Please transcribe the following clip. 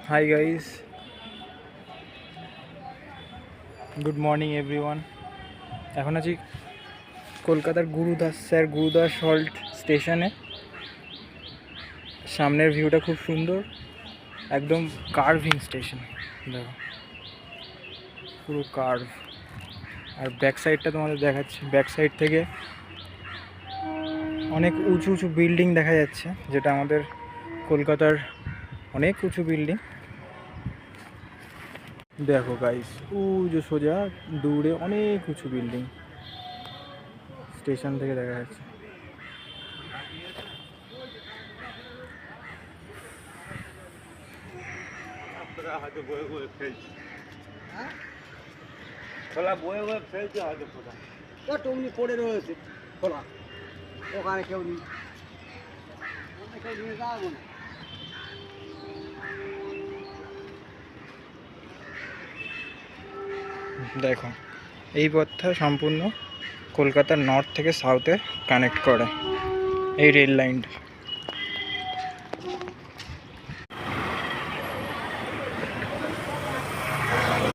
Hi guys, good morning everyone. এখন আছি কলকাতার গুরুদাস হল্ট স্টেশনে। সামনের ভিউটা খুব সুন্দর, একদম কার্ভিং স্টেশন। দেখো পুরো কার্ভ। আর ব্যাক সাইডটা তোমাদের দেখাচ্ছি। ব্যাক সাইড থেকে অনেক উঁচু উঁচু বিল্ডিং দেখা যাচ্ছে, যেটা আমাদের কলকাতার অনেক উঁচু বিল্ডিং। দেখো গাইস, যে সোজা দূরে অনেক উঁচু বিল্ডিং স্টেশন থেকে দেখা যাচ্ছে। খোলা বয়ে বয়ে ফেলতে হয়তো খোলা টুমনি পড়ে রয়েছে খোলা, ওখানে কেউ নেই, কেউ নিয়ে যাবো না। দেখো এই পথটা সম্পূর্ণ কলকাতার নর্থ থেকে সাউথে কানেক্ট করে এই রেল লাইনটা।